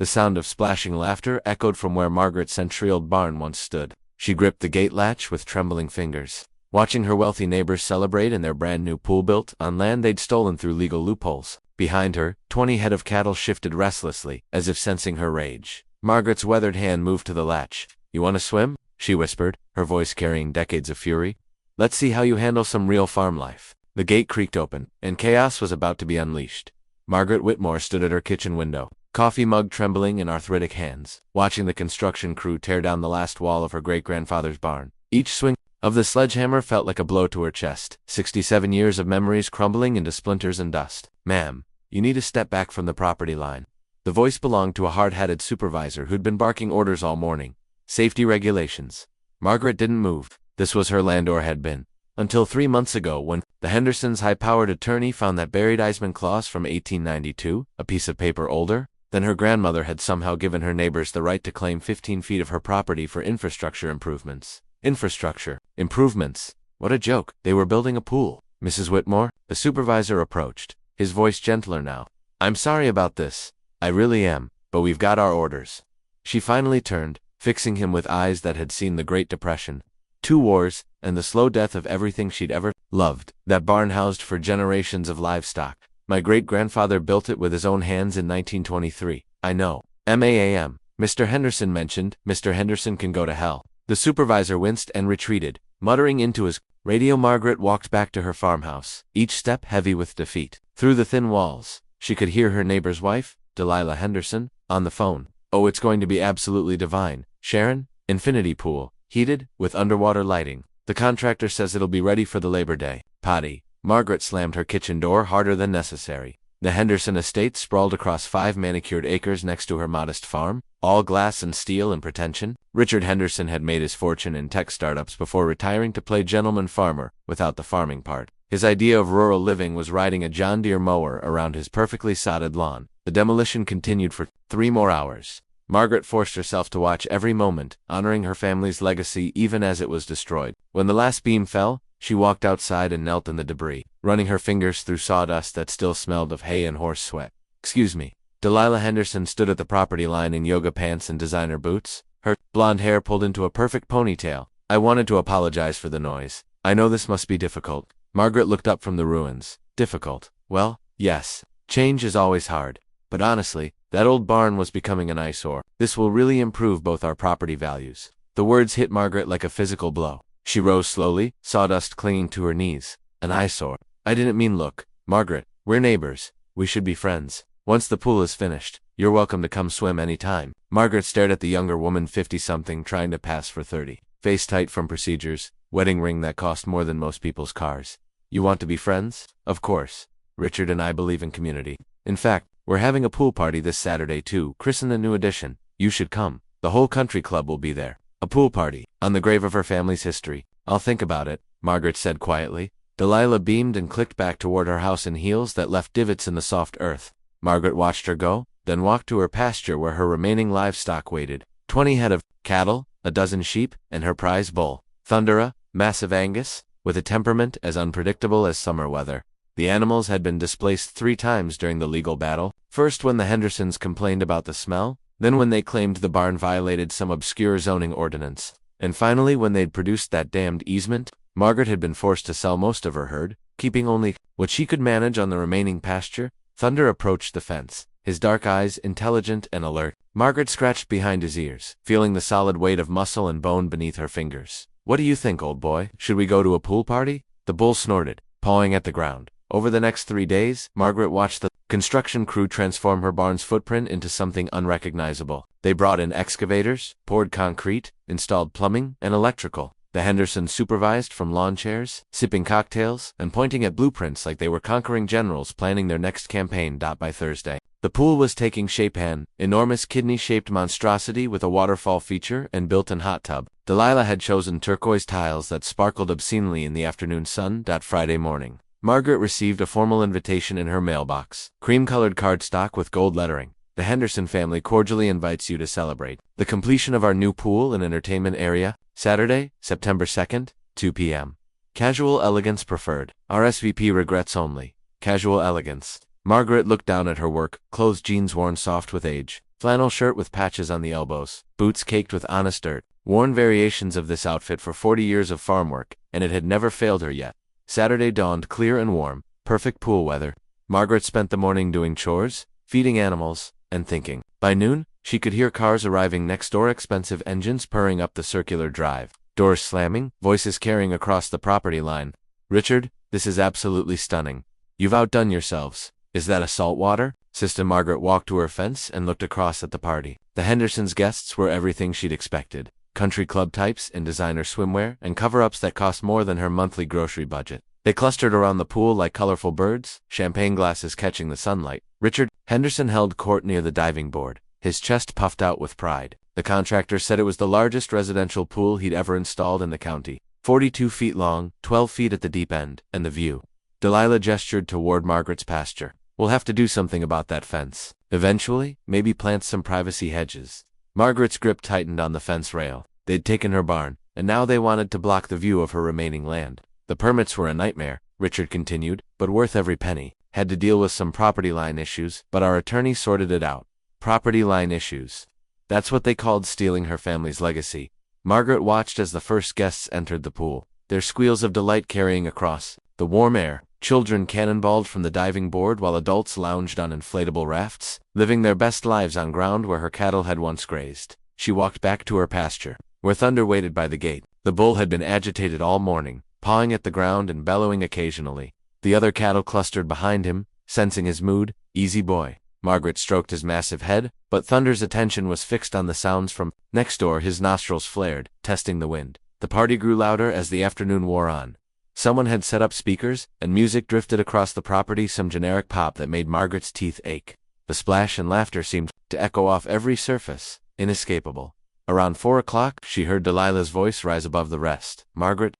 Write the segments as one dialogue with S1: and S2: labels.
S1: The sound of splashing laughter echoed from where Margaret's century-old barn once stood. She gripped the gate latch with trembling fingers, watching her wealthy neighbors celebrate in their brand-new pool built on land they'd stolen through legal loopholes. Behind her, 20 head of cattle shifted restlessly, as if sensing her rage. Margaret's weathered hand moved to the latch. "You want to swim?" she whispered, her voice carrying decades of fury. "Let's see how you handle some real farm life." The gate creaked open, and chaos was about to be unleashed. Margaret Whitmore stood at her kitchen window, coffee mug trembling in arthritic hands, watching the construction crew tear down the last wall of her great-grandfather's barn. Each swing of the sledgehammer felt like a blow to her chest, 67 years of memories crumbling into splinters and dust. "Ma'am, you need to step back from the property line." The voice belonged to a hard-hatted supervisor who'd been barking orders all morning. Safety regulations. Margaret didn't move. This was her land, or had been. Until 3 months ago, when the Hendersons' high-powered attorney found that buried easement clause from 1892, a piece of paper older than her grandmother had somehow given her neighbors the right to claim 15 feet of her property for infrastructure improvements. Infrastructure improvements. What a joke. They were building a pool. "Mrs. Whitmore," the supervisor approached, his voice gentler now. "I'm sorry about this. I really am, but we've got our orders." She finally turned, fixing him with eyes that had seen the Great Depression, 2 wars, and the slow death of everything she'd ever loved. "That barn housed for generations of livestock. My great-grandfather built it with his own hands in 1923. I know. "Ma'am," Mr. Henderson mentioned. "Mr. Henderson can go to hell." The supervisor winced and retreated, muttering into his radio. Margaret walked back to her farmhouse, each step heavy with defeat. Through the thin walls, she could hear her neighbor's wife, Delilah Henderson, on the phone. "Oh, it's going to be absolutely divine, Sharon. Infinity pool, heated, with underwater lighting. The contractor says it'll be ready for the Labor Day." "Potty." Margaret slammed her kitchen door harder than necessary. The Henderson estate sprawled across 5 manicured acres next to her modest farm, all glass and steel and pretension. Richard Henderson had made his fortune in tech startups before retiring to play gentleman farmer, without the farming part. His idea of rural living was riding a John Deere mower around his perfectly sodded lawn. The demolition continued for 3 more hours. Margaret forced herself to watch every moment, honoring her family's legacy even as it was destroyed. When the last beam fell, she walked outside and knelt in the debris, running her fingers through sawdust that still smelled of hay and horse sweat. "Excuse me." Delilah Henderson stood at the property line in yoga pants and designer boots, her blonde hair pulled into a perfect ponytail. "I wanted to apologize for the noise. I know this must be difficult." Margaret looked up from the ruins. "Difficult? Well, yes. Change is always hard. But honestly, that old barn was becoming an eyesore. This will really improve both our property values." The words hit Margaret like a physical blow. She rose slowly, sawdust clinging to her knees. "An eyesore? I didn't mean look. Margaret, we're neighbors. We should be friends. Once the pool is finished, you're welcome to come swim any time." Margaret stared at the younger woman, 50-something, trying to pass for 30. Face tight from procedures, wedding ring that cost more than most people's cars. "You want to be friends? Of course. Richard and I believe in community. In fact, we're having a pool party this Saturday too, christen the new addition. You should come. The whole country club will be there." A pool party, on the grave of her family's history. "I'll think about it," Margaret said quietly. Delilah beamed and clicked back toward her house in heels that left divots in the soft earth. Margaret watched her go, then walked to her pasture where her remaining livestock waited. 20 head of cattle, a dozen sheep, and her prize bull, Thundera, massive Angus, with a temperament as unpredictable as summer weather. The animals had been displaced 3 times during the legal battle, first when the Hendersons complained about the smell, then when they claimed the barn violated some obscure zoning ordinance, and finally when they'd produced that damned easement. Margaret had been forced to sell most of her herd, keeping only what she could manage on the remaining pasture. Thunder approached the fence, his dark eyes intelligent and alert. Margaret scratched behind his ears, feeling the solid weight of muscle and bone beneath her fingers. "What do you think, old boy? Should we go to a pool party?" The bull snorted, pawing at the ground. Over the next 3 days, Margaret watched the construction crew transform her barn's footprint into something unrecognizable. They brought in excavators, poured concrete, installed plumbing and electrical. The Hendersons supervised from lawn chairs, sipping cocktails, and pointing at blueprints like they were conquering generals planning their next campaign. By Thursday, the pool was taking shape, an enormous kidney-shaped monstrosity with a waterfall feature and built-in hot tub. Delilah had chosen turquoise tiles that sparkled obscenely in the afternoon sun. Friday morning, Margaret received a formal invitation in her mailbox, cream-colored cardstock with gold lettering. "The Henderson family cordially invites you to celebrate the completion of our new pool and entertainment area, Saturday, September 2nd, 2 p.m. Casual elegance preferred. RSVP regrets only. Casual elegance." Margaret looked down at her work, clothes jeans worn soft with age. flannel shirt with patches on the elbows, boots caked with honest dirt, worn variations of this outfit for 40 years of farm work, and it had never failed her yet. Saturday dawned clear and warm, perfect pool weather. Margaret spent the morning doing chores, feeding animals, and thinking. By noon, she could hear cars arriving next door, expensive engines purring up the circular drive, doors slamming, voices carrying across the property line. "Richard, this is absolutely stunning. You've outdone yourselves. Is that a saltwater?" Sister Margaret walked to her fence and looked across at the party. The Hendersons' guests were everything she'd expected. Country club types in designer swimwear and cover-ups that cost more than her monthly grocery budget. They clustered around the pool like colorful birds, champagne glasses catching the sunlight. Richard Henderson held court near the diving board, his chest puffed out with pride. The contractor said it was the largest residential pool he'd ever installed in the county. 42 feet long, 12 feet at the deep end, and the view. Delilah gestured toward Margaret's pasture. "We'll have to do something about that fence. Eventually, maybe plant some privacy hedges." Margaret's grip tightened on the fence rail. They'd taken her barn, and now they wanted to block the view of her remaining land. "The permits were a nightmare," Richard continued, "but worth every penny. Had to deal with some property line issues, but our attorney sorted it out." Property line issues. That's what they called stealing her family's legacy. Margaret watched as the first guests entered the pool, their squeals of delight carrying across the warm air. Children cannonballed from the diving board while adults lounged on inflatable rafts, living their best lives on ground where her cattle had once grazed. She walked back to her pasture, where Thunder waited by the gate. The bull had been agitated all morning, pawing at the ground and bellowing occasionally. The other cattle clustered behind him, sensing his mood. "Easy boy." Margaret stroked his massive head, but Thunder's attention was fixed on the sounds from next door. His nostrils flared, testing the wind. The party grew louder as the afternoon wore on. Someone had set up speakers, and music drifted across the property, some generic pop that made Margaret's teeth ache. The splash and laughter seemed to echo off every surface, inescapable. Around 4 o'clock, she heard Delilah's voice rise above the rest. Margaret,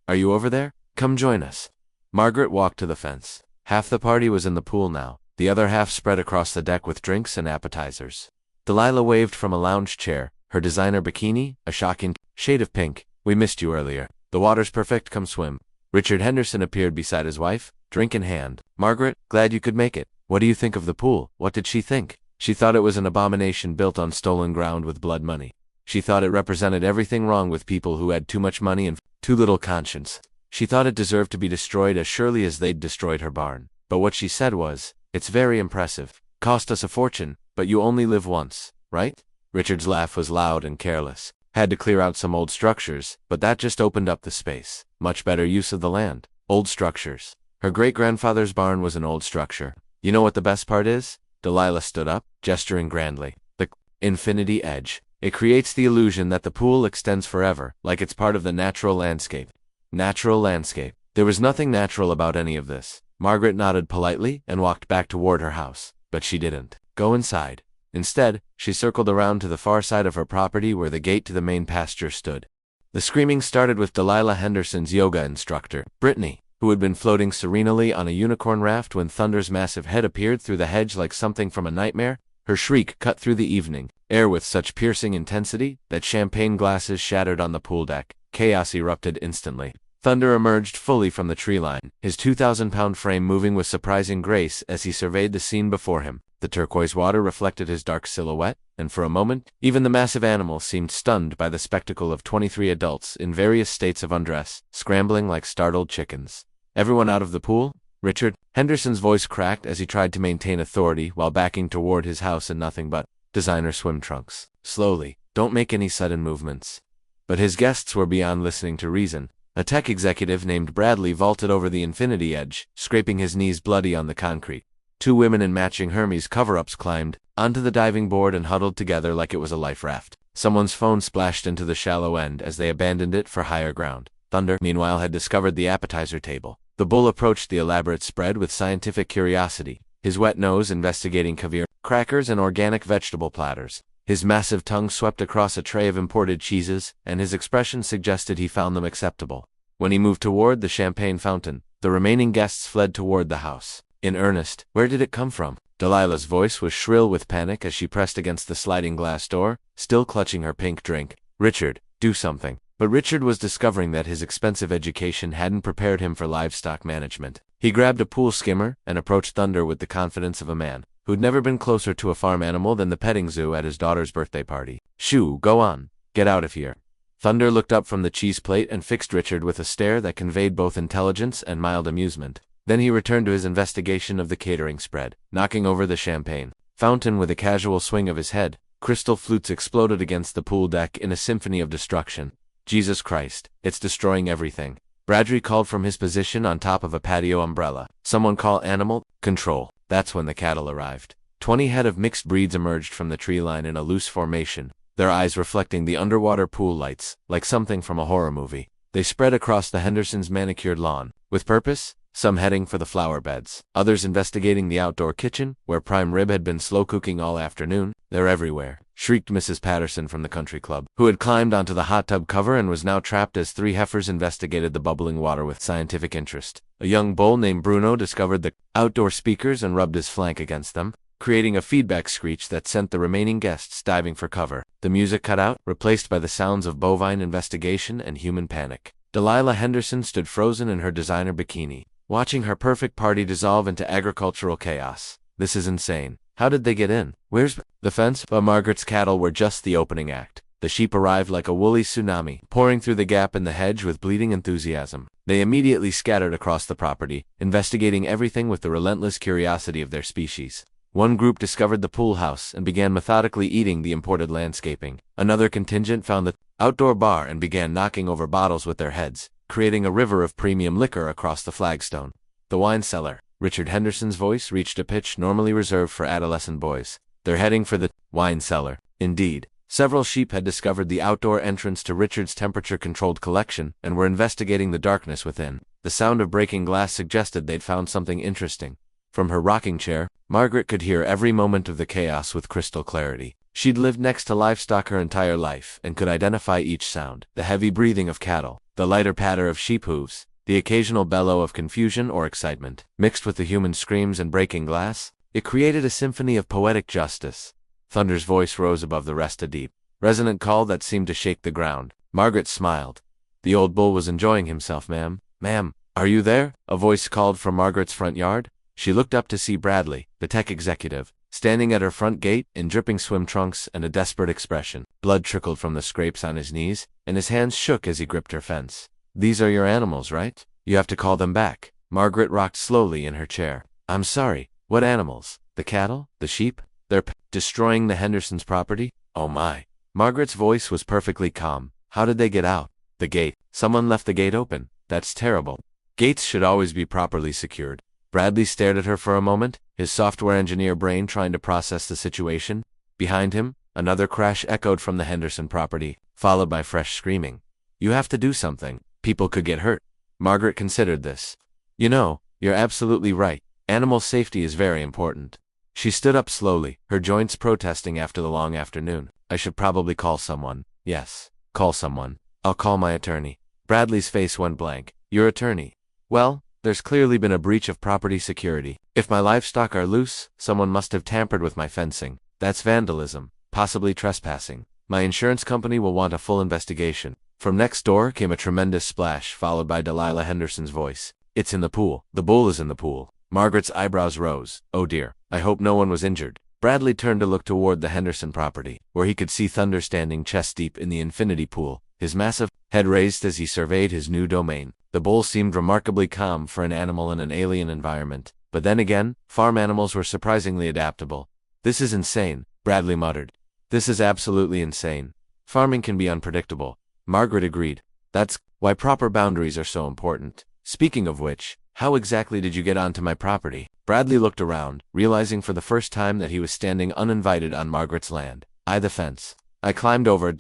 S1: are you over there? Come join us." Margaret walked to the fence. Half the party was in the pool now, the other half spread across the deck with drinks and appetizers. Delilah waved from a lounge chair, her designer bikini, a shocking shade of pink. "We missed you earlier. The water's perfect, come swim." Richard Henderson appeared beside his wife, drink in hand. "Margaret, glad you could make it. What do you think of the pool?" What did she think? She thought it was an abomination built on stolen ground with blood money. She thought it represented everything wrong with people who had too much money and too little conscience. She thought it deserved to be destroyed as surely as they'd destroyed her barn. But what she said was, "It's very impressive. Cost us a fortune, but you only live once, right?" Richard's laugh was loud and careless. "Had to clear out some old structures, but that just opened up the space. Much better use of the land." Old structures. Her great-grandfather's barn was an old structure. "You know what the best part is?" Delilah stood up, gesturing grandly. "The infinity edge. It creates the illusion that the pool extends forever, like it's part of the natural landscape." Natural landscape. There was nothing natural about any of this. Margaret nodded politely and walked back toward her house. But she didn't go inside. Instead, she circled around to the far side of her property where the gate to the main pasture stood. The screaming started with Delilah Henderson's yoga instructor, Brittany, who had been floating serenely on a unicorn raft when Thunder's massive head appeared through the hedge like something from a nightmare. Her shriek cut through the evening air with such piercing intensity that champagne glasses shattered on the pool deck. Chaos erupted instantly. Thunder emerged fully from the tree line, his 2,000-pound frame moving with surprising grace as he surveyed the scene before him. The turquoise water reflected his dark silhouette, and for a moment, even the massive animal seemed stunned by the spectacle of 23 adults in various states of undress, scrambling like startled chickens. "Everyone out of the pool?" Richard Henderson's voice cracked as he tried to maintain authority while backing toward his house in nothing but designer swim trunks. "Slowly, don't make any sudden movements." But his guests were beyond listening to reason. A tech executive named Bradley vaulted over the infinity edge, scraping his knees bloody on the concrete. 2 women in matching Hermes cover-ups climbed onto the diving board and huddled together like it was a life raft. Someone's phone splashed into the shallow end as they abandoned it for higher ground. Thunder, meanwhile, had discovered the appetizer table. The bull approached the elaborate spread with scientific curiosity, his wet nose investigating caviar, crackers, and organic vegetable platters. His massive tongue swept across a tray of imported cheeses, and his expression suggested he found them acceptable. When he moved toward the champagne fountain, the remaining guests fled toward the house. In earnest, where did it come from? Delilah's voice was shrill with panic as she pressed against the sliding glass door, still clutching her pink drink. "Richard, do something." But Richard was discovering that his expensive education hadn't prepared him for livestock management. He grabbed a pool skimmer and approached Thunder with the confidence of a man who'd never been closer to a farm animal than the petting zoo at his daughter's birthday party. "Shoo, go on. Get out of here." Thunder looked up from the cheese plate and fixed Richard with a stare that conveyed both intelligence and mild amusement. Then he returned to his investigation of the catering spread, knocking over the champagne fountain with a casual swing of his head. Crystal flutes exploded against the pool deck in a symphony of destruction. "Jesus Christ, it's destroying everything." Bradley called from his position on top of a patio umbrella. "Someone call animal control." That's when the cattle arrived. 20 head of mixed breeds emerged from the tree line in a loose formation, their eyes reflecting the underwater pool lights, like something from a horror movie. They spread across the Hendersons' manicured lawn. With purpose? Some heading for the flower beds, others investigating the outdoor kitchen, where prime rib had been slow cooking all afternoon. "They're everywhere," shrieked Mrs. Patterson from the country club, who had climbed onto the hot tub cover and was now trapped as 3 heifers investigated the bubbling water with scientific interest. A young bull named Bruno discovered the outdoor speakers and rubbed his flank against them, creating a feedback screech that sent the remaining guests diving for cover. The music cut out, replaced by the sounds of bovine investigation and human panic. Delilah Henderson stood frozen in her designer bikini, watching her perfect party dissolve into agricultural chaos. "This is insane. How did they get in? Where's the fence?" But Margaret's cattle were just the opening act. The sheep arrived like a woolly tsunami, pouring through the gap in the hedge with bleating enthusiasm. They immediately scattered across the property, investigating everything with the relentless curiosity of their species. One group discovered the pool house and began methodically eating the imported landscaping. Another contingent found the outdoor bar and began knocking over bottles with their heads, creating a river of premium liquor across the flagstone. "The wine cellar." Richard Henderson's voice reached a pitch normally reserved for adolescent boys. "They're heading for the wine cellar." Indeed, several sheep had discovered the outdoor entrance to Richard's temperature-controlled collection and were investigating the darkness within. The sound of breaking glass suggested they'd found something interesting. From her rocking chair, Margaret could hear every moment of the chaos with crystal clarity. She'd lived next to livestock her entire life and could identify each sound: the heavy breathing of cattle, the lighter patter of sheep hooves, the occasional bellow of confusion or excitement. Mixed with the human screams and breaking glass, it created a symphony of poetic justice. Thunder's voice rose above the rest, a deep, resonant call that seemed to shake the ground. Margaret smiled. "The old bull was enjoying himself, ma'am." "Ma'am, are you there?" a voice called from Margaret's front yard. She looked up to see Bradley, the tech executive, standing at her front gate in dripping swim trunks and a desperate expression. Blood trickled from the scrapes on his knees, and his hands shook as he gripped her fence. "These are your animals, right? You have to call them back." Margaret rocked slowly in her chair. "I'm sorry, what animals? The cattle? The sheep? They're destroying the Hendersons' property? Oh my." Margaret's voice was perfectly calm. "How did they get out?" "The gate. Someone left the gate open." "That's terrible. Gates should always be properly secured." Bradley stared at her for a moment, his software engineer brain trying to process the situation. Behind him, another crash echoed from the Henderson property, followed by fresh screaming. "You have to do something. People could get hurt." Margaret considered this. "You know, you're absolutely right. Animal safety is very important." She stood up slowly, her joints protesting after the long afternoon. "I should probably call someone." "Yes, call someone. I'll call my attorney." Bradley's face went blank. "Your attorney?" "Well, there's clearly been a breach of property security. If my livestock are loose, someone must have tampered with my fencing. That's vandalism, possibly trespassing. My insurance company will want a full investigation." From next door came a tremendous splash, followed by Delilah Henderson's voice. "It's in the pool. The bull is in the pool." Margaret's eyebrows rose. "Oh dear, I hope no one was injured." Bradley turned to look toward the Henderson property, where he could see Thunder standing chest-deep in the infinity pool, his massive head raised as he surveyed his new domain. The bull seemed remarkably calm for an animal in an alien environment, but then again, farm animals were surprisingly adaptable. "This is insane," Bradley muttered. "This is absolutely insane. Farming can be unpredictable." Margaret agreed. "That's why proper boundaries are so important. Speaking of which, how exactly did you get onto my property?" Bradley looked around, realizing for the first time that he was standing uninvited on Margaret's land. The fence. I climbed over ...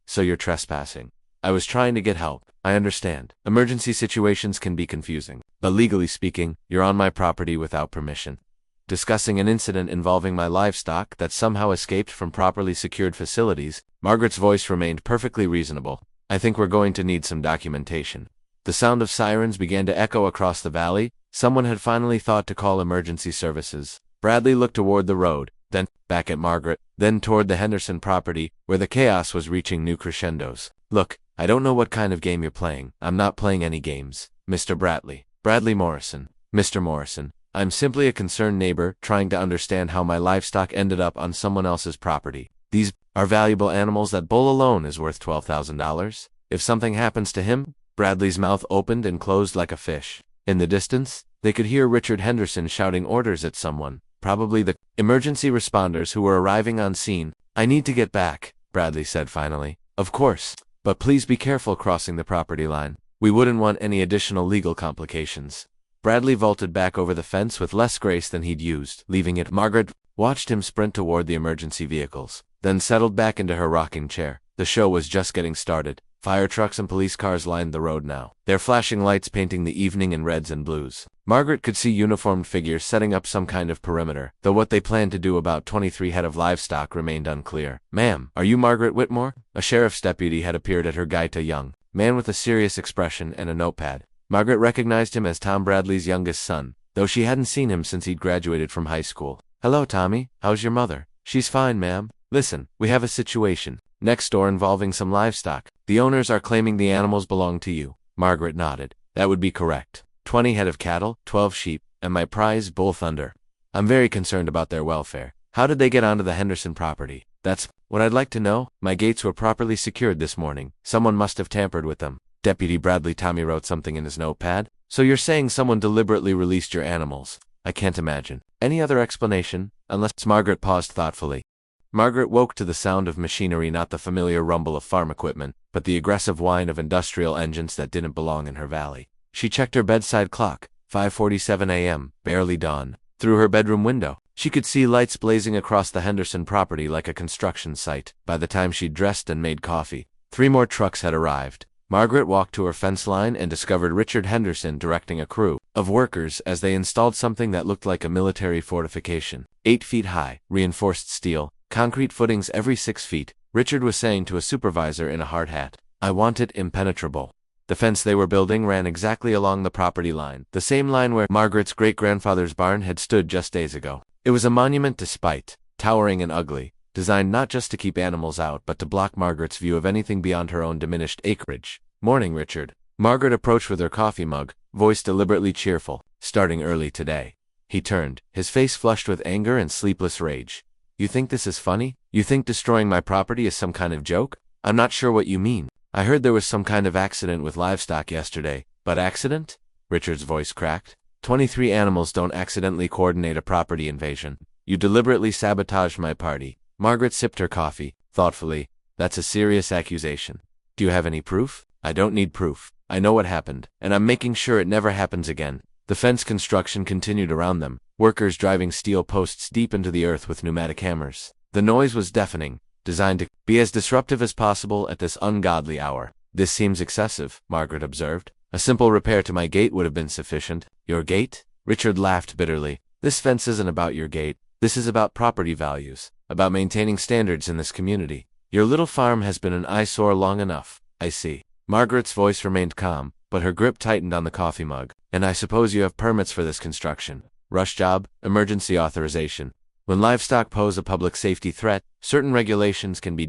S1: So you're trespassing." "I was trying to get help. I understand. Emergency situations can be confusing. But legally speaking, you're on my property without permission." Discussing an incident involving my livestock that somehow escaped from properly secured facilities, Margaret's voice remained perfectly reasonable. "I think we're going to need some documentation." The sound of sirens began to echo across the valley. Someone had finally thought to call emergency services. Bradley looked toward the road, then back at Margaret, then toward the Henderson property, where the chaos was reaching new crescendos. "Look, I don't know what kind of game you're playing. I'm not playing any games, Mr. Bradley." "Bradley Morrison." "Mr. Morrison, I'm simply a concerned neighbor trying to understand how my livestock ended up on someone else's property. These are valuable animals. That bull alone is worth $12,000. If something happens to him, Bradley's mouth opened and closed like a fish. In the distance, they could hear Richard Henderson shouting orders at someone, probably the emergency responders who were arriving on scene. I need to get back, Bradley said finally. Of course, but please be careful crossing the property line. We wouldn't want any additional legal complications. Bradley vaulted back over the fence with less grace than he'd used, leaving it. Margaret watched him sprint toward the emergency vehicles, then settled back into her rocking chair. The show was just getting started. Fire trucks and police cars lined the road now, their flashing lights painting the evening in reds and blues. Margaret could see uniformed figures setting up some kind of perimeter, though what they planned to do about 23 head of livestock remained unclear. Ma'am, are you Margaret Whitmore? A sheriff's deputy had appeared at her gate, a young man with a serious expression and a notepad. Margaret recognized him as Tom Bradley's youngest son, though she hadn't seen him since he'd graduated from high school. Hello, Tommy. How's your mother? She's fine, ma'am. Listen, we have a situation next door involving some livestock. The owners are claiming the animals belong to you. Margaret nodded. That would be correct. 20 head of cattle, 12 sheep, and my prize bull Thunder. I'm very concerned about their welfare. How did they get onto the Henderson property? That's what I'd like to know. My gates were properly secured this morning. Someone must have tampered with them. Deputy Bradley. Tommy wrote something in his notepad. So you're saying someone deliberately released your animals? I can't imagine any other explanation, unless... Margaret paused thoughtfully. Margaret woke to the sound of machinery, not the familiar rumble of farm equipment, but the aggressive whine of industrial engines that didn't belong in her valley. She checked her bedside clock. 5:47 a.m., barely dawn. Through her bedroom window, she could see lights blazing across the Henderson property like a construction site. By the time she'd dressed and made coffee, 3 more trucks had arrived. Margaret walked to her fence line and discovered Richard Henderson directing a crew of workers as they installed something that looked like a military fortification. 8 feet high, reinforced steel, concrete footings every 6 feet, Richard was saying to a supervisor in a hard hat. I want it impenetrable. The fence they were building ran exactly along the property line, the same line where Margaret's great-grandfather's barn had stood just days ago. It was a monument to spite, towering and ugly, designed not just to keep animals out but to block Margaret's view of anything beyond her own diminished acreage. Morning, Richard. Margaret approached with her coffee mug, voice deliberately cheerful. Starting early today. He turned, his face flushed with anger and sleepless rage. You think this is funny? You think destroying my property is some kind of joke? I'm not sure what you mean. I heard there was some kind of accident with livestock yesterday. But accident? Richard's voice cracked. 23 animals don't accidentally coordinate a property invasion. You deliberately sabotaged my party. Margaret sipped her coffee, thoughtfully. That's a serious accusation. Do you have any proof? I don't need proof. I know what happened, and I'm making sure it never happens again. The fence construction continued around them, workers driving steel posts deep into the earth with pneumatic hammers. The noise was deafening, designed to be as disruptive as possible at this ungodly hour. This seems excessive, Margaret observed. A simple repair to my gate would have been sufficient. Your gate? Richard laughed bitterly. This fence isn't about your gate. This is about property values, about maintaining standards in this community. Your little farm has been an eyesore long enough. I see. Margaret's voice remained calm, but her grip tightened on the coffee mug. And I suppose you have permits for this construction. Rush job, emergency authorization. When livestock pose a public safety threat, certain regulations can be ...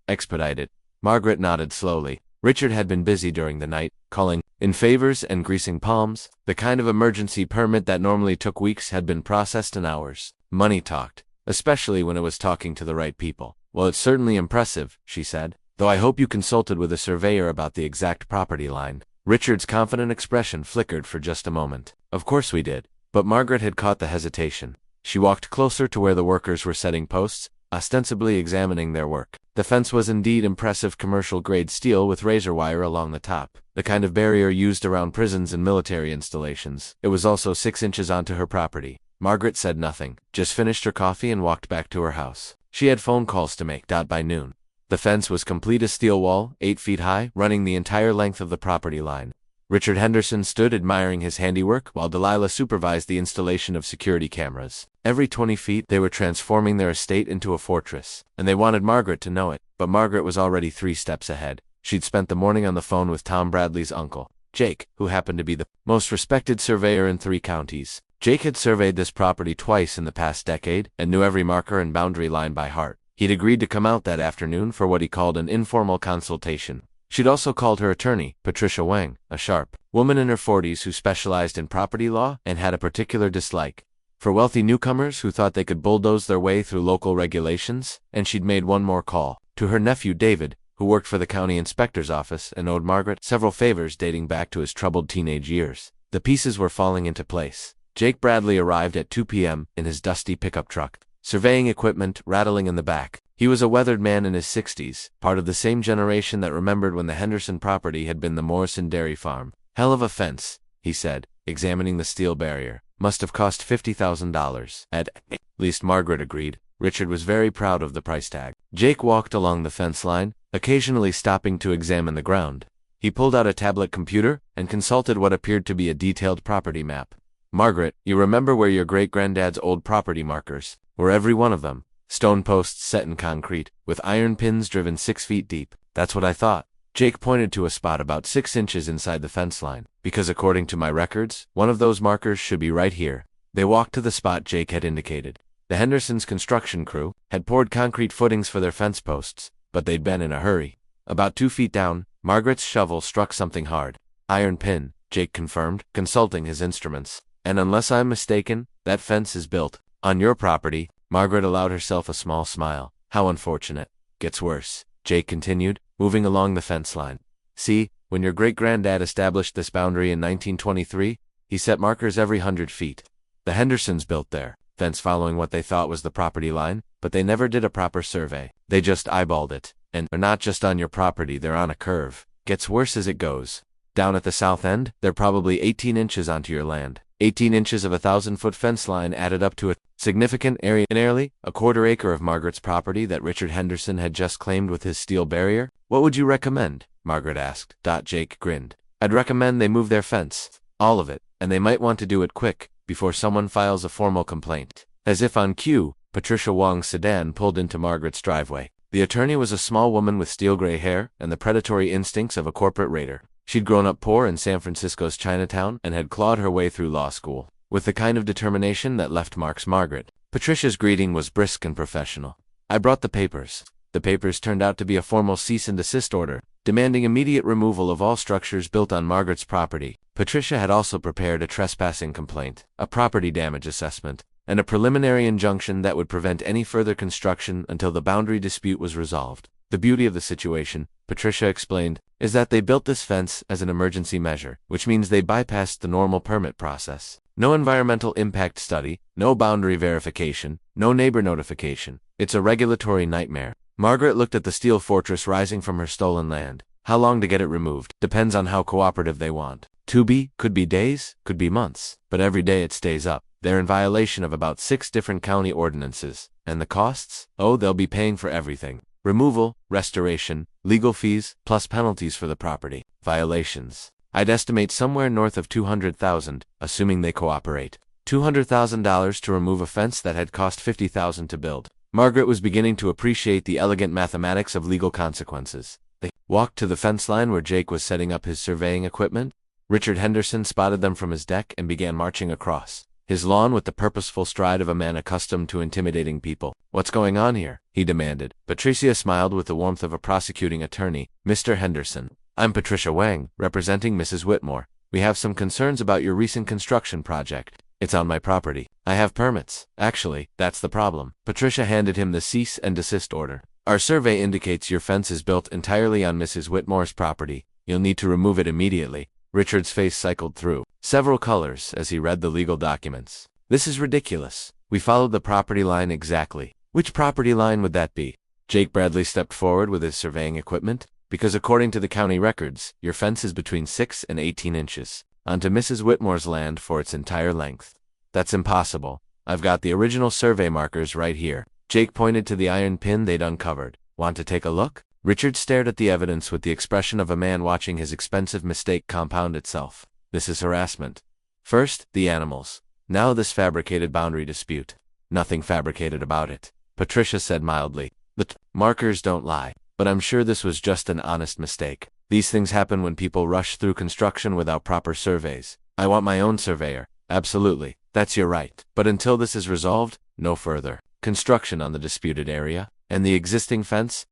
S1: expedited. Margaret nodded slowly. Richard had been busy during the night, calling in favors and greasing palms. The kind of emergency permit that normally took weeks had been processed in hours. Money talked, especially when it was talking to the right people. Well, it's certainly impressive, she said, though I hope you consulted with a surveyor about the exact property line. Richard's confident expression flickered for just a moment. Of course we did. But Margaret had caught the hesitation. She walked closer to where the workers were setting posts, ostensibly examining their work. The fence was indeed impressive commercial-grade steel with razor wire along the top, the kind of barrier used around prisons and military installations. It was also 6 inches onto her property. Margaret said nothing, just finished her coffee and walked back to her house. She had phone calls to make. By noon. The fence was complete, a steel wall, 8 feet high, running the entire length of the property line. Richard Henderson stood admiring his handiwork while Delilah supervised the installation of security cameras. Every 20 feet they were transforming their estate into a fortress, and they wanted Margaret to know it, but Margaret was already 3 steps ahead. She'd spent the morning on the phone with Tom Bradley's uncle, Jake, who happened to be the most respected surveyor in 3 counties. Jake had surveyed this property twice in the past decade and knew every marker and boundary line by heart. He'd agreed to come out that afternoon for what he called an informal consultation. She'd also called her attorney, Patricia Wang, a sharp woman in her 40s who specialized in property law and had a particular dislike for wealthy newcomers who thought they could bulldoze their way through local regulations, and she'd made one more call to her nephew David, who worked for the county inspector's office and owed Margaret several favors dating back to his troubled teenage years. The pieces were falling into place. Jake Bradley arrived at 2 p.m. in his dusty pickup truck, surveying equipment rattling in the back. He was a weathered man in his 60s, part of the same generation that remembered when the Henderson property had been the Morrison dairy farm. Hell of a fence, he said, examining the steel barrier. Must have cost $50,000. At least Margaret agreed. Richard was very proud of the price tag. Jake walked along the fence line, occasionally stopping to examine the ground. He pulled out a tablet computer and consulted what appeared to be a detailed property map. Margaret, you remember where your great-granddad's old property markers were? Every one of them. Stone posts set in concrete, with iron pins driven 6 feet deep. That's what I thought. Jake pointed to a spot about 6 inches inside the fence line. Because according to my records, one of those markers should be right here. They walked to the spot Jake had indicated. The Hendersons' construction crew had poured concrete footings for their fence posts, but they'd been in a hurry. About 2 feet down, Margaret's shovel struck something hard. Iron pin, Jake confirmed, consulting his instruments. And unless I'm mistaken, that fence is built on your property. Margaret allowed herself a small smile. How unfortunate. Gets worse, Jake continued, moving along the fence line. See, when your great-granddad established this boundary in 1923, he set markers every 100 feet. The Hendersons built their fence following what they thought was the property line, but they never did a proper survey. They just eyeballed it. And they're not just on your property, they're on a curve. Gets worse as it goes. Down at the south end, they're probably 18 inches onto your land. 18 inches of a 1,000-foot fence line added up to a significant area. Nearly a quarter acre of Margaret's property that Richard Henderson had just claimed with his steel barrier. What would you recommend? Margaret asked. Jake grinned. I'd recommend they move their fence. All of it. And they might want to do it quick, before someone files a formal complaint. As if on cue, Patricia Wang's sedan pulled into Margaret's driveway. The attorney was a small woman with steel-gray hair and the predatory instincts of a corporate raider. She'd grown up poor in San Francisco's Chinatown and had clawed her way through law school, with the kind of determination that left marks. Margaret. Patricia's greeting was brisk and professional. I brought the papers. The papers turned out to be a formal cease and desist order, demanding immediate removal of all structures built on Margaret's property. Patricia had also prepared a trespassing complaint, a property damage assessment, and a preliminary injunction that would prevent any further construction until the boundary dispute was resolved. The beauty of the situation, Patricia explained, is that they built this fence as an emergency measure, which means they bypassed the normal permit process. No environmental impact study, no boundary verification, no neighbor notification. It's a regulatory nightmare. Margaret looked at the steel fortress rising from her stolen land. How long to get it removed depends on how cooperative they want. Could be days, could be months, but every day it stays up. They're in violation of about 6 different county ordinances. And the costs? Oh, they'll be paying for everything. Removal, restoration, legal fees, plus penalties for the property violations. I'd estimate somewhere north of $200,000, assuming they cooperate. $200,000 to remove a fence that had cost $50,000 to build. Margaret was beginning to appreciate the elegant mathematics of legal consequences. They walked to the fence line where Jake was setting up his surveying equipment. Richard Henderson spotted them from his deck and began marching across his lawn with the purposeful stride of a man accustomed to intimidating people. What's going on here? He demanded. Patricia smiled with the warmth of a prosecuting attorney. Mr. Henderson, I'm Patricia Wang, representing Mrs. Whitmore. We have some concerns about your recent construction project. It's on my property. I have permits. Actually, that's the problem. Patricia handed him the cease and desist order. Our survey indicates your fence is built entirely on Mrs. Whitmore's property. You'll need to remove it immediately. Richard's face cycled through several colors as he read the legal documents. This is ridiculous. We followed the property line exactly. Which property line would that be? Jake Bradley stepped forward with his surveying equipment. Because according to the county records, your fence is between 6 and 18 inches onto Mrs. Whitmore's land for its entire length. That's impossible. I've got the original survey markers right here. Jake pointed to the iron pin they'd uncovered. Want to take a look? Richard stared at the evidence with the expression of a man watching his expensive mistake compound itself. This is harassment. First, the animals. Now this fabricated boundary dispute. Nothing fabricated about it, Patricia said mildly. The markers don't lie, but I'm sure this was just an honest mistake. These things happen when people rush through construction without proper surveys. I want my own surveyor. Absolutely, that's your right. But until this is resolved, no further construction on the disputed area. And the existing fence?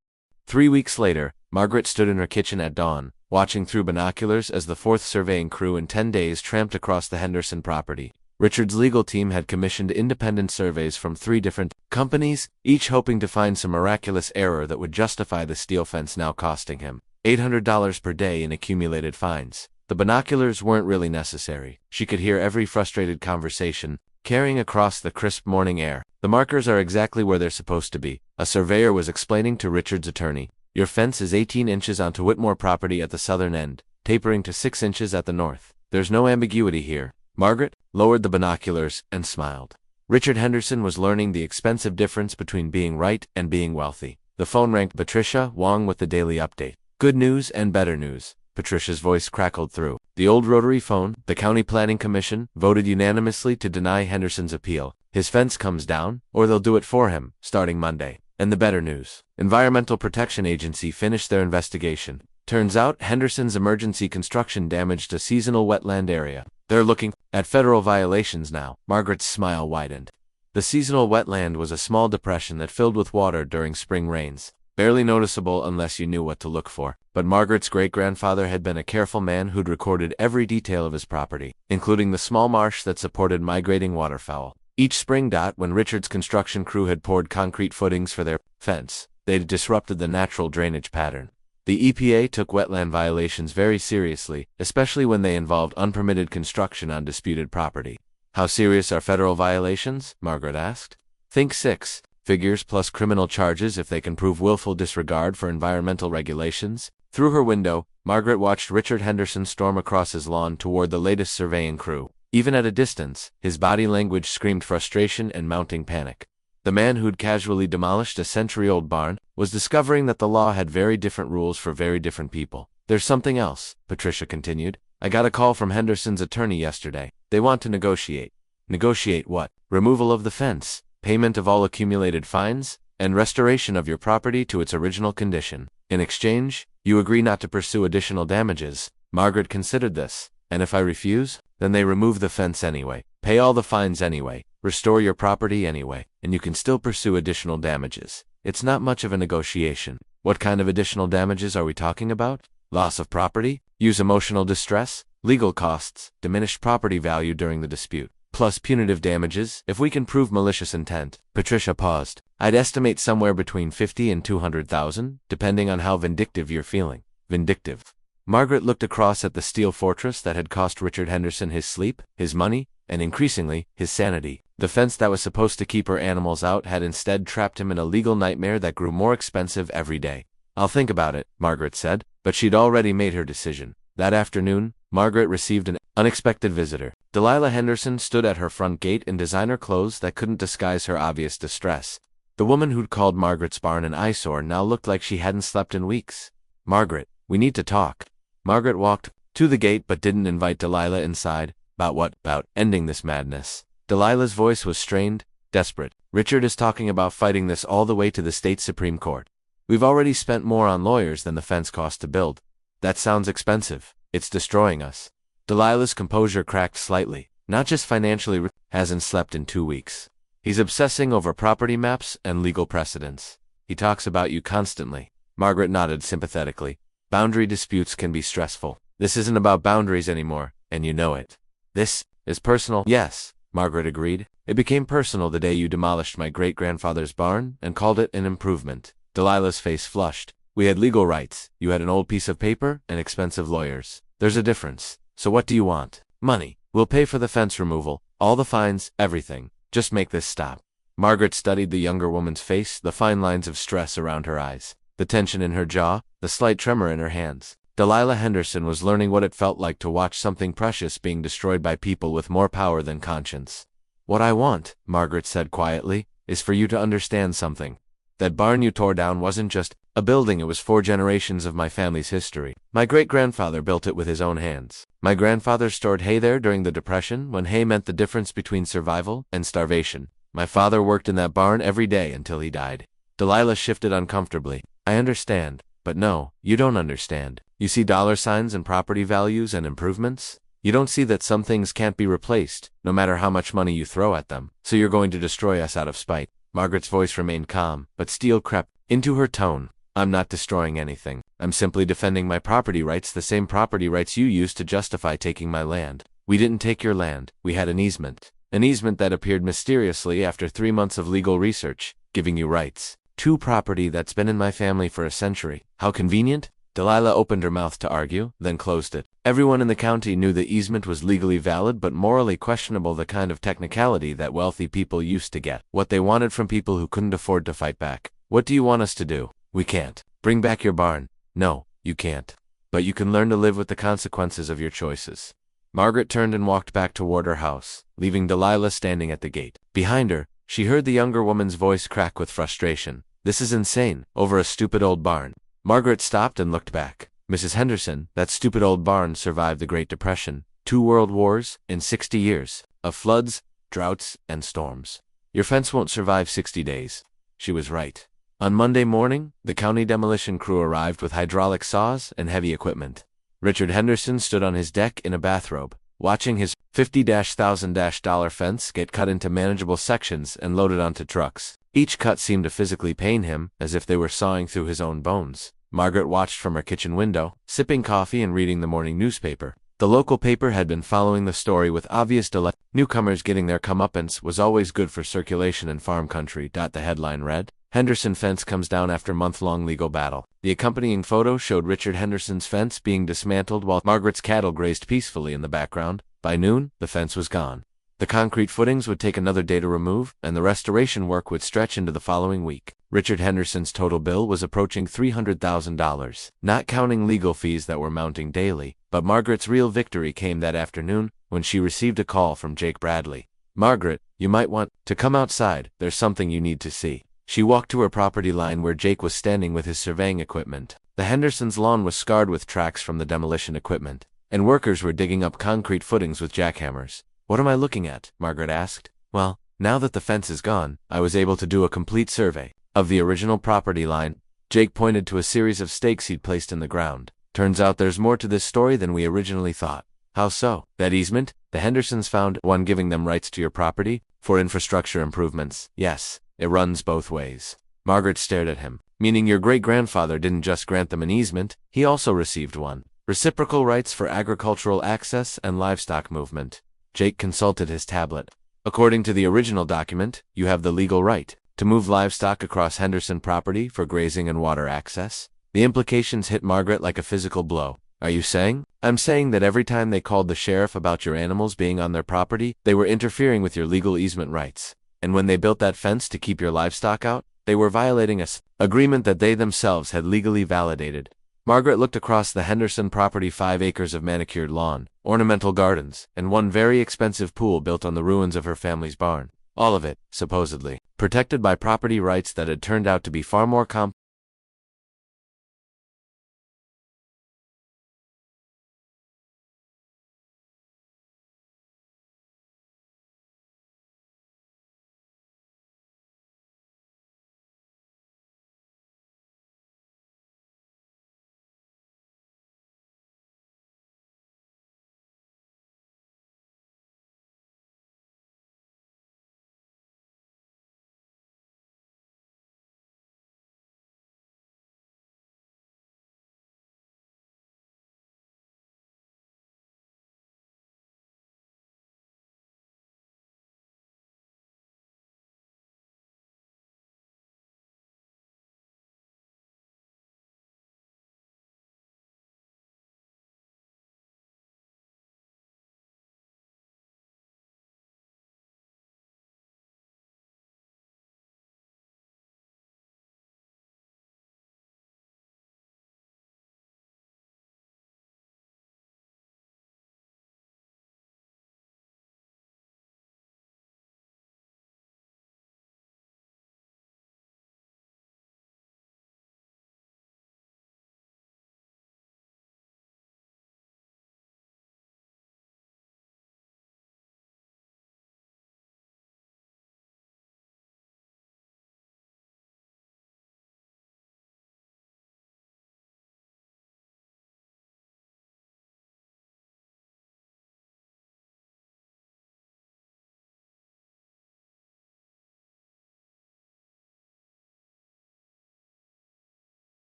S1: 3 weeks later, Margaret stood in her kitchen at dawn, watching through binoculars as the fourth surveying crew in 10 days tramped across the Henderson property. Richard's legal team had commissioned independent surveys from 3 different companies, each hoping to find some miraculous error that would justify the steel fence now costing him $800 per day in accumulated fines. The binoculars weren't really necessary. She could hear every frustrated conversation, carrying across the crisp morning air. The markers are exactly where they're supposed to be, a surveyor was explaining to Richard's attorney. Your fence is 18 inches onto Whitmore property at the southern end, tapering to 6 inches at the north. There's no ambiguity here. Margaret lowered the binoculars and smiled. Richard Henderson was learning the expensive difference between being right and being wealthy. The phone rang. Patricia Wong with the daily update. Good news and better news. Patricia's voice crackled through the old rotary phone. The County Planning Commission voted unanimously to deny Henderson's appeal. His fence comes down, or they'll do it for him, starting Monday. And the better news. Environmental Protection Agency finished their investigation. Turns out Henderson's emergency construction damaged a seasonal wetland area. They're looking at federal violations now. Margaret's smile widened. The seasonal wetland was a small depression that filled with water during spring rains. Barely noticeable unless you knew what to look for. But Margaret's great-grandfather had been a careful man who'd recorded every detail of his property, including the small marsh that supported migrating waterfowl. Each spring, when Richard's construction crew had poured concrete footings for their fence, they'd disrupted the natural drainage pattern. The EPA took wetland violations very seriously, especially when they involved unpermitted construction on disputed property. How serious are federal violations? Margaret asked. Think 6 figures plus criminal charges if they can prove willful disregard for environmental regulations. Through her window, Margaret watched Richard Henderson storm across his lawn toward the latest surveying crew. Even at a distance, his body language screamed frustration and mounting panic. The man who'd casually demolished a century-old barn was discovering that the law had very different rules for very different people. There's something else, Patricia continued. I got a call from Henderson's attorney yesterday. They want to negotiate. Negotiate what? Removal of the fence, payment of all accumulated fines, and restoration of your property to its original condition. In exchange, you agree not to pursue additional damages. Margaret considered this. And if I refuse? Then they remove the fence anyway, pay all the fines anyway, restore your property anyway, and you can still pursue additional damages. It's not much of a negotiation. What kind of additional damages are we talking about? Loss of property? Use emotional distress? Legal costs? Diminished property value during the dispute? Plus punitive damages, if we can prove malicious intent. Patricia paused. I'd estimate somewhere between 50 and 200,000, depending on how vindictive you're feeling. Vindictive. Margaret looked across at the steel fortress that had cost Richard Henderson his sleep, his money, and increasingly, his sanity. The fence that was supposed to keep her animals out had instead trapped him in a legal nightmare that grew more expensive every day. I'll think about it, Margaret said, but she'd already made her decision. That afternoon, Margaret received an unexpected visitor. Delilah Henderson stood at her front gate in designer clothes that couldn't disguise her obvious distress. The woman who'd called Margaret's barn an eyesore now looked like she hadn't slept in weeks. Margaret, we need to talk. Margaret walked to the gate but didn't invite Delilah inside. About what? About ending this madness. Delilah's voice was strained, desperate. Richard is talking about fighting this all the way to the state Supreme Court. We've already spent more on lawyers than the fence cost to build. That sounds expensive. It's destroying us. Delilah's composure cracked slightly. Not just financially, hasn't slept in 2 weeks. He's obsessing over property maps and legal precedents. He talks about you constantly. Margaret nodded sympathetically. Boundary disputes can be stressful. This isn't about boundaries anymore, and you know it. This is personal. Yes, Margaret agreed. It became personal the day you demolished my great-grandfather's barn and called it an improvement. Delilah's face flushed. We had legal rights. You had an old piece of paper and expensive lawyers. There's a difference. So what do you want? Money. We'll pay for the fence removal, all the fines, everything. Just make this stop. Margaret studied the younger woman's face, the fine lines of stress around her eyes, the tension in her jaw, the slight tremor in her hands. Delilah Henderson was learning what it felt like to watch something precious being destroyed by people with more power than conscience. What I want, Margaret said quietly, is for you to understand something. That barn you tore down wasn't just a building, it was 4 generations of my family's history. My great-grandfather built it with his own hands. My grandfather stored hay there during the Depression, when hay meant the difference between survival and starvation. My father worked in that barn every day until he died. Delilah shifted uncomfortably. I understand, but no, you don't understand. You see dollar signs and property values and improvements? You don't see that some things can't be replaced, no matter how much money you throw at them. So you're going to destroy us out of spite. Margaret's voice remained calm, but steel crept into her tone. I'm not destroying anything. I'm simply defending my property rights, the same property rights you used to justify taking my land. We didn't take your land, we had an easement. An easement that appeared mysteriously after 3 months of legal research, giving you rights to property that's been in my family for a century. How convenient? Delilah opened her mouth to argue, then closed it. Everyone in the county knew the easement was legally valid but morally questionable, the kind of technicality that wealthy people used to get what they wanted from people who couldn't afford to fight back. What do you want us to do? We can't. Bring back your barn. No, you can't. But you can learn to live with the consequences of your choices. Margaret turned and walked back toward her house, leaving Delilah standing at the gate. Behind her, she heard the younger woman's voice crack with frustration. This is insane. Over a stupid old barn. Margaret stopped and looked back. Mrs. Henderson, that stupid old barn survived the Great Depression, 2 world wars, and 60 years of floods, droughts, and storms. Your fence won't survive 60 days. She was right. On Monday morning, the county demolition crew arrived with hydraulic saws and heavy equipment. Richard Henderson stood on his deck in a bathrobe, watching his $50,000 fence get cut into manageable sections and loaded onto trucks. Each cut seemed to physically pain him, as if they were sawing through his own bones. Margaret watched from her kitchen window, sipping coffee and reading the morning newspaper. The local paper had been following the story with obvious delight. Newcomers getting their comeuppance was always good for circulation in farm country. The headline read, Henderson fence comes down after month-long legal battle. The accompanying photo showed Richard Henderson's fence being dismantled while Margaret's cattle grazed peacefully in the background. By noon, the fence was gone. The concrete footings would take another day to remove, and the restoration work would stretch into the following week. Richard Henderson's total bill was approaching $300,000, not counting legal fees that were mounting daily. But Margaret's real victory came that afternoon, when she received a call from Jake Bradley. Margaret, you might want to come outside, there's something you need to see. She walked to her property line where Jake was standing with his surveying equipment. The Hendersons' lawn was scarred with tracks from the demolition equipment, and workers were digging up concrete footings with jackhammers. What am I looking at? Margaret asked. Well, now that the fence is gone, I was able to do a complete survey of the original property line. Jake pointed to a series of stakes he'd placed in the ground. Turns out there's more to this story than we originally thought. How so? That easement? The Hendersons found one giving them rights to your property for infrastructure improvements. Yes, it runs both ways. Margaret stared at him. Meaning your great-grandfather didn't just grant them an easement, he also received one. Reciprocal rights for agricultural access and livestock movement. Jake consulted his tablet. According to the original document, you have the legal right to move livestock across Henderson property for grazing and water access. The implications hit Margaret like a physical blow. Are you saying? I'm saying that every time they called the sheriff about your animals being on their property, they were interfering with your legal easement rights. And when they built that fence to keep your livestock out, they were violating an agreement that they themselves had legally validated. Margaret looked across the Henderson property, 5 acres of manicured lawn, ornamental gardens, and one very expensive pool built on the ruins of her family's barn. All of it, supposedly, protected by property rights that had turned out to be far more